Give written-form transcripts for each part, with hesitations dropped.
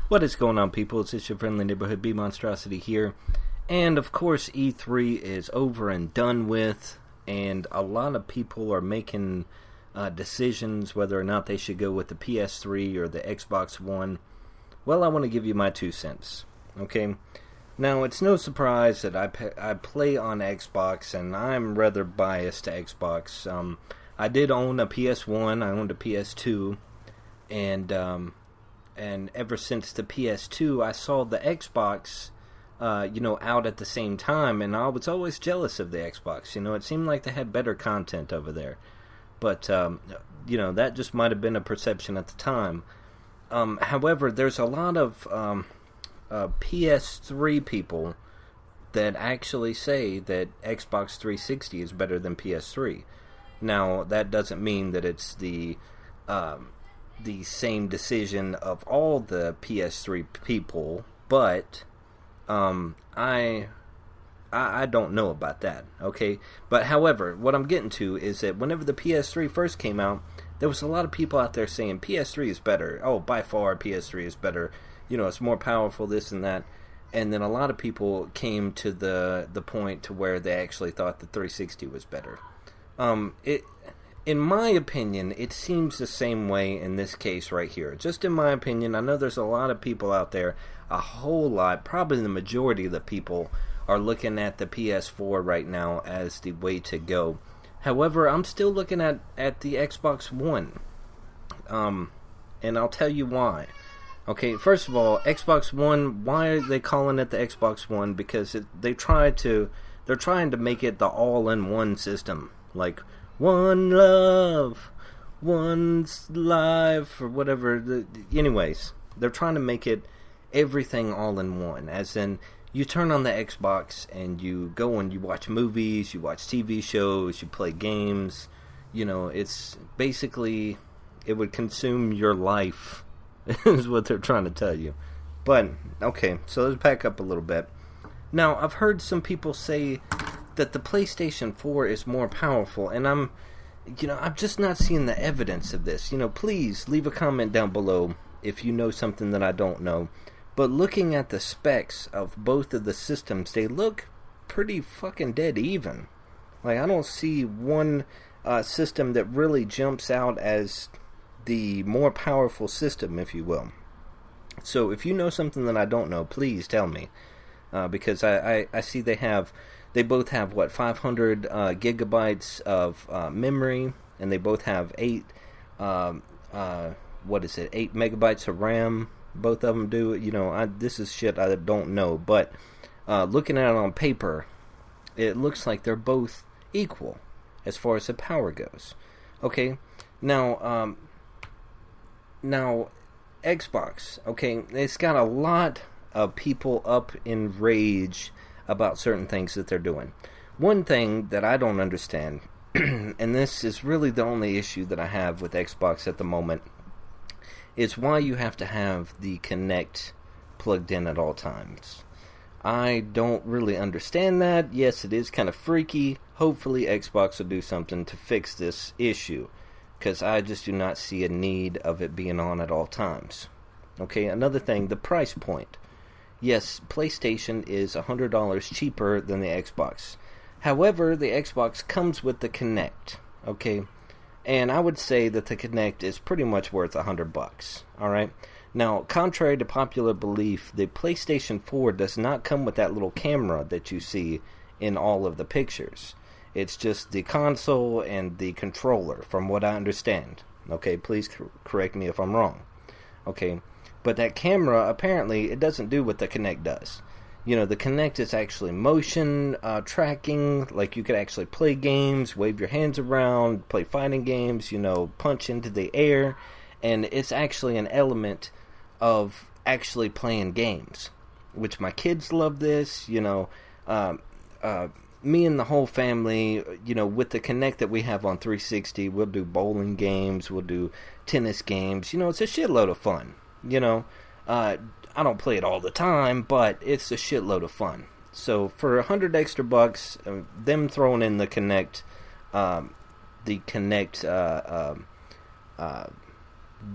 What is going on, people? It's your friendly neighborhood B Monstrosity here. And of course, E3 is over and done with, and a lot of people are making decisions whether or not they should go with the PS3 or the Xbox One. Well, I want to give you my 2 cents. Okay? Now, it's no surprise that I play on Xbox, and I'm rather biased to Xbox. I did own a PS1, I owned a PS2, and ever since the PS2, I saw the Xbox, out at the same time, and I was always jealous of the Xbox. It seemed like they had better content over there. But, that just might have been a perception at the time. However, there's a lot of PS3 people that actually say that Xbox 360 is better than PS3. Now, that doesn't mean that it's the same decision of all the PS3 people, but I don't know about that, okay? But however, what I'm getting to is that whenever the PS3 first came out, there was a lot of people out there saying PS3 is better. Oh, by far PS3 is better. It's more powerful, this and that. And then a lot of people came to the point to where they actually thought the 360 was better. In my opinion, it seems the same way in this case right here. Just in my opinion, I know there's a lot of people out there, a whole lot, probably the majority of the people are looking at the PS4 right now as the way to go. However, I'm still looking at the Xbox One. And I'll tell you why. Okay, first of all, Xbox One, why are they calling it the Xbox One? Because they're trying to make it the all-in-one system. Like, one love, one's life, or whatever. Anyways, they're trying to make it everything all in one. As in, you turn on the Xbox and you go and you watch movies, you watch TV shows, you play games. It's basically, it would consume your life, is what they're trying to tell you. But, okay, so let's back up a little bit. Now, I've heard some people say that the PlayStation 4 is more powerful, and I'm just not seeing the evidence of this. Please leave a comment down below if you know something that I don't know. But looking at the specs of both of the systems, they look pretty fucking dead even. Like, I don't see one system that really jumps out as the more powerful system, if you will. So if you know something that I don't know, please tell me. Because I see they both have, 500 gigabytes of memory, and they both have 8 megabytes of RAM. Both of them do. This is shit I don't know, but looking at it on paper, it looks like they're both equal as far as the power goes. Okay, now Xbox, okay, it's got a lot of people up in rage about certain things that they're doing. One thing that I don't understand, and this is really the only issue that I have with Xbox at the moment, is why you have to have the Kinect plugged in at all times. I don't really understand that. Yes, it is kind of freaky. Hopefully Xbox will do something to fix this issue, because I just do not see a need of it being on at all times. Okay, another thing, the price point. Yes, PlayStation is $100 cheaper than the Xbox. However, the Xbox comes with the Kinect, okay? And I would say that the Kinect is pretty much worth $100, alright? Now, contrary to popular belief, the PlayStation 4 does not come with that little camera that you see in all of the pictures. It's just the console and the controller, from what I understand. Okay, please correct me if I'm wrong. Okay, but that camera, apparently, it doesn't do what the Kinect does. The Kinect is actually motion tracking, like you could actually play games, wave your hands around, play fighting games, punch into the air, and it's actually an element of actually playing games, which my kids love this, me and the whole family, with the Kinect that we have on 360, we'll do bowling games, we'll do tennis games, it's a shitload of fun, I don't play it all the time, but it's a shitload of fun. So for $100 extra bucks, them throwing in the Kinect,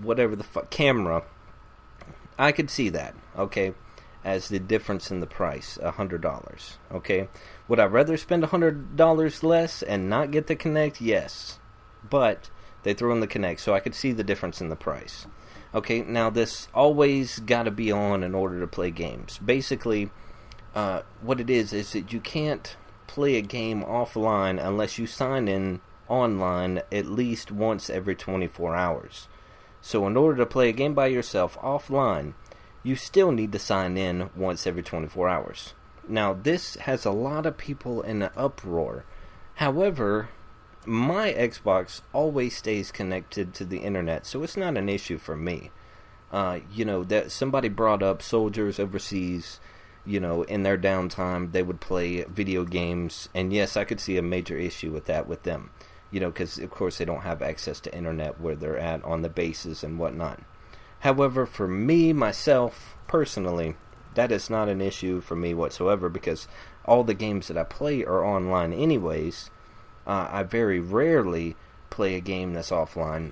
whatever the fuck camera, I could see that, okay, as the difference in the price, $100, okay? Would I rather spend $100 less and not get the Kinect? Yes. But they threw in the Kinect, so I could see the difference in the price. Okay, now this always gotta be on in order to play games. Basically, what it is that you can't play a game offline unless you sign in online at least once every 24 hours. So in order to play a game by yourself offline, you still need to sign in once every 24 hours. Now, this has a lot of people in an uproar. However, my Xbox always stays connected to the internet, so it's not an issue for me. That somebody brought up soldiers overseas, in their downtime, they would play video games, and yes, I could see a major issue with that with them. Because, of course, they don't have access to internet where they're at on the bases and whatnot. However, for me, myself, personally, that is not an issue for me whatsoever, because all the games that I play are online anyways. I very rarely play a game that's offline.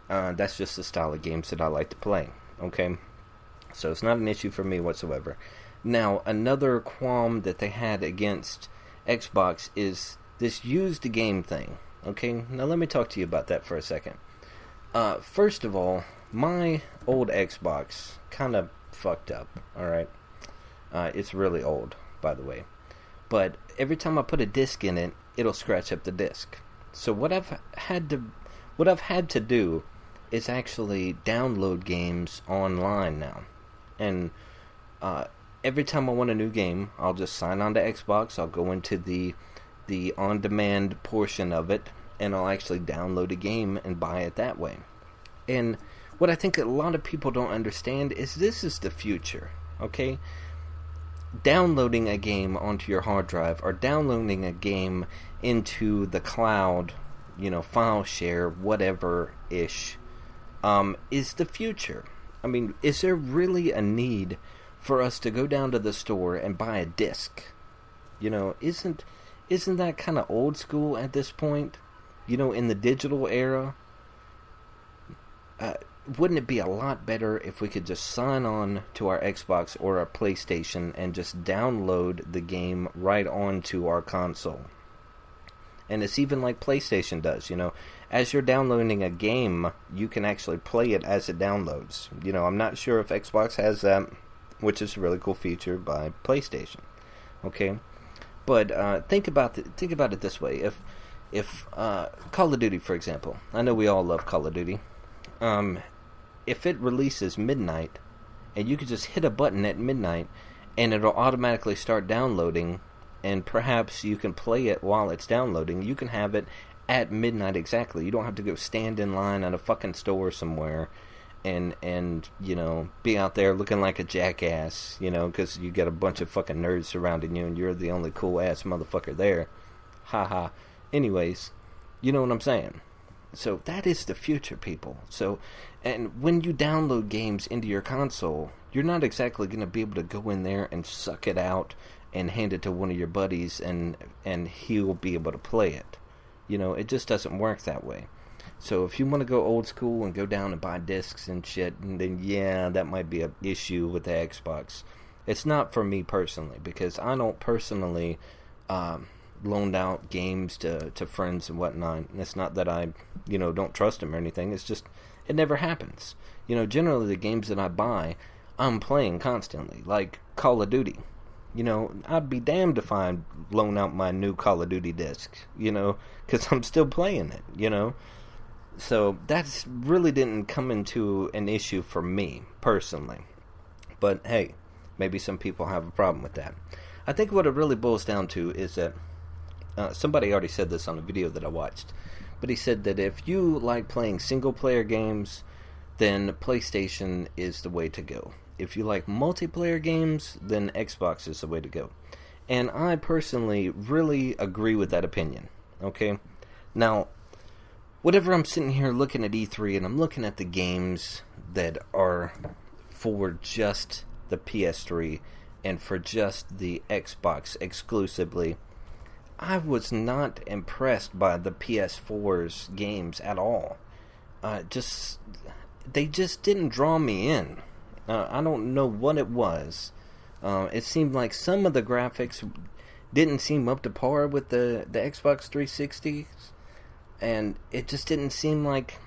That's just the style of games that I like to play, okay? So it's not an issue for me whatsoever. Now, another qualm that they had against Xbox is this used game thing, okay? Now let me talk to you about that for a second. First of all, my old Xbox kind of fucked up, alright? It's really old, by the way. But every time I put a disc in it, it'll scratch up the disc. So what I've had to do is actually download games online now. And every time I want a new game, I'll just sign on to Xbox, I'll go into the on-demand portion of it, and I'll actually download a game and buy it that way. And what I think a lot of people don't understand is this is the future, okay? Downloading a game onto your hard drive or downloading a game into the cloud, file share, whatever-ish, is the future. I mean, is there really a need for us to go down to the store and buy a disc? Isn't that kind of old school at this point? In the digital era? Wouldn't it be a lot better if we could just sign on to our Xbox or our PlayStation and just download the game right onto our console? And it's even like PlayStation does, As you're downloading a game, you can actually play it as it downloads. I'm not sure if Xbox has that, which is a really cool feature by PlayStation. Okay? But think about it this way. If Call of Duty, for example, I know we all love Call of Duty. If it releases midnight, and you could just hit a button at midnight, and it'll automatically start downloading, and perhaps you can play it while it's downloading, you can have it at midnight exactly. You don't have to go stand in line at a fucking store somewhere, and be out there looking like a jackass, because you got a bunch of fucking nerds surrounding you, and you're the only cool-ass motherfucker there. Haha. Anyways, you know what I'm saying. So that is the future, people. So, and when you download games into your console, you're not exactly going to be able to go in there and suck it out and hand it to one of your buddies and he'll be able to play it. It just doesn't work that way. So if you want to go old school and go down and buy discs and shit, then yeah, that might be an issue with the Xbox. It's not for me personally, because I don't personally loaned out games to friends and whatnot. And it's not that I, don't trust them or anything. It's just, it never happens. Generally the games that I buy, I'm playing constantly, like Call of Duty. I'd be damned if I loan out my new Call of Duty disc, because I'm still playing it, So that's really didn't come into an issue for me, personally. But hey, maybe some people have a problem with that. I think what it really boils down to is that somebody already said this on a video that I watched, but he said that if you like playing single-player games, then PlayStation is the way to go. If you like multiplayer games, then Xbox is the way to go. And I personally really agree with that opinion, okay? Now, whatever I'm sitting here looking at E3 and I'm looking at the games that are for just the PS3 and for just the Xbox exclusively, I was not impressed by the PS4's games at all. They just didn't draw me in. I don't know what it was. It seemed like some of the graphics didn't seem up to par with the Xbox 360, and it just didn't seem like,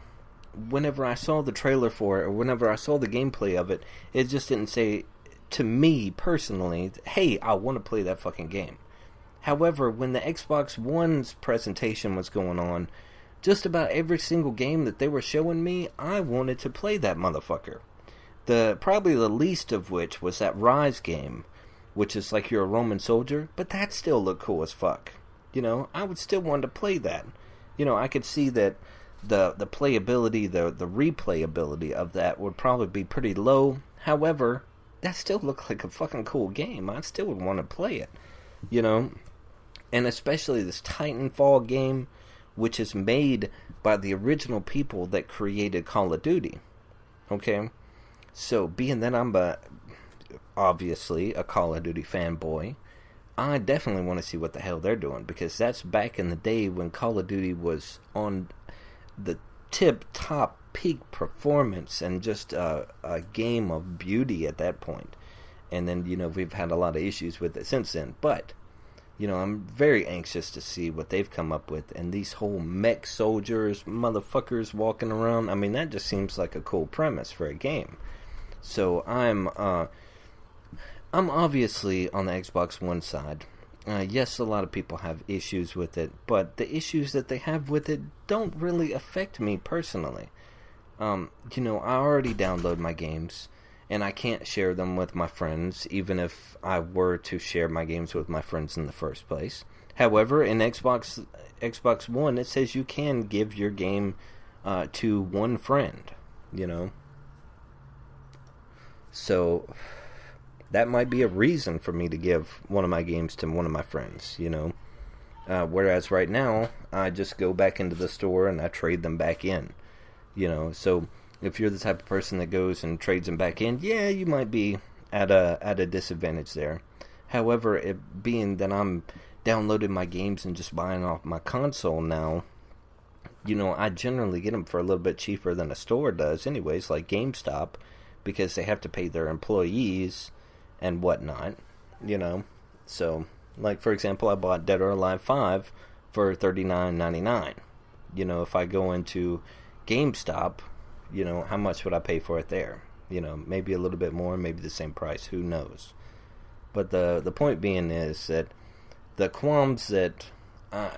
whenever I saw the trailer for it, or whenever I saw the gameplay of it, it just didn't say, to me personally, hey, I want to play that fucking game. However, when the Xbox One's presentation was going on, just about every single game that they were showing me, I wanted to play that motherfucker. Probably the least of which was that Rise game, which is like you're a Roman soldier, but that still looked cool as fuck. You know, I would still want to play that. You know, I could see that the playability, the replayability of that would probably be pretty low. However, that still looked like a fucking cool game. I still would want to play it. You know? And especially this Titanfall game, which is made by the original people that created Call of Duty. Okay? So, being that I'm obviously a Call of Duty fanboy, I definitely want to see what the hell they're doing, because that's back in the day when Call of Duty was on the tip-top peak performance and just a game of beauty at that point. And then, you know, we've had a lot of issues with it since then. But, you know, I'm very anxious to see what they've come up with. And these whole mech soldiers, motherfuckers walking around, I mean, that just seems like a cool premise for a game. So I'm obviously on the Xbox One side. Yes, a lot of people have issues with it, but the issues that they have with it don't really affect me personally. You know, I already download my games, and I can't share them with my friends, even if I were to share my games with my friends in the first place. However, in Xbox One, it says you can give your game to one friend, you know. So that might be a reason for me to give one of my games to one of my friends, you know. Whereas right now, I just go back into the store and I trade them back in, you know. So if you're the type of person that goes and trades them back in, yeah, you might be at a disadvantage there. However, it being that I'm downloading my games and just buying off my console now, you know, I generally get them for a little bit cheaper than a store does anyways, like GameStop, because they have to pay their employees and whatnot, you know. So, like, for example, I bought Dead or Alive 5 for $39.99. You know, if I go into GameStop, you know, how much would I pay for it there? You know, maybe a little bit more, maybe the same price, who knows. But the point being is that the qualms that a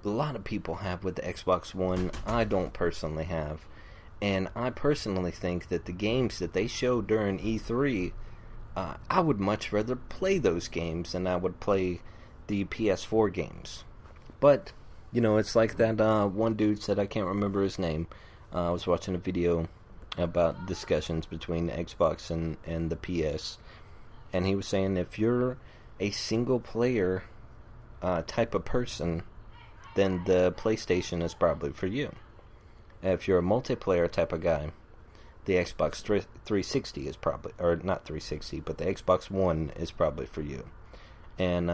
lot of people have with the Xbox One, I don't personally have. And I personally think that the games that they show during E3, I would much rather play those games than I would play the PS4 games. But, you know, it's like that one dude said, I can't remember his name. I was watching a video about discussions between the Xbox and the PS. And he was saying, if you're a single player type of person, then the PlayStation is probably for you. If you're a multiplayer type of guy, the Xbox 360 is probably, or not 360, but the Xbox One is probably for you. And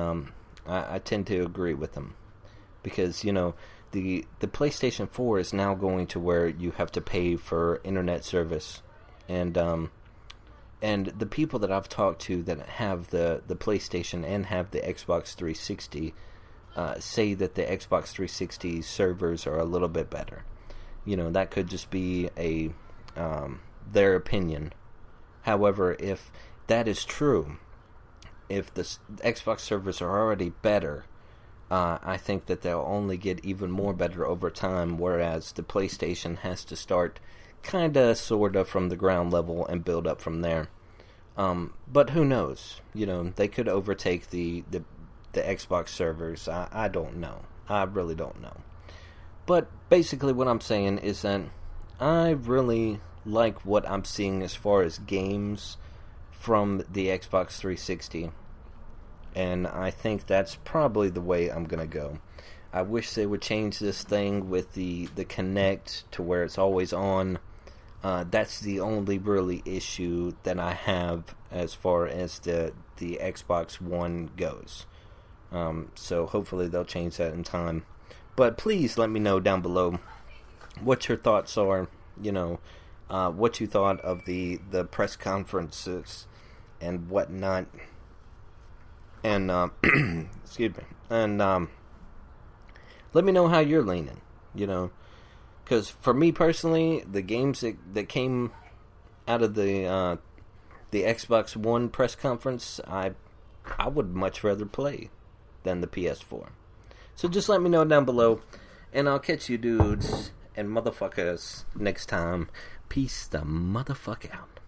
I tend to agree with him, because, you know, the PlayStation 4 is now going to where you have to pay for internet service, and the people that I've talked to that have the PlayStation and have the Xbox 360 say that the Xbox 360 servers are a little bit better. You know, that could just be their opinion. However, if that is true, if the Xbox servers are already better, I think that they'll only get even more better over time, whereas the PlayStation has to start kinda, sorta from the ground level and build up from there. But who knows? You know, they could overtake the Xbox servers. I don't know. I really don't know. But basically what I'm saying is that I really like what I'm seeing as far as games from the Xbox 360. And I think that's probably the way I'm going to go. I wish they would change this thing with the Kinect to where it's always on. That's the only really issue that I have as far as the Xbox One goes. So hopefully they'll change that in time. But please let me know down below what your thoughts are. You know, what you thought of the press conferences and whatnot. And excuse me. And let me know how you're leaning. You know, because for me personally, the games that came out of the Xbox One press conference, I would much rather play than the PS4. So just let me know down below, and I'll catch you dudes and motherfuckers next time. Peace the motherfuck out.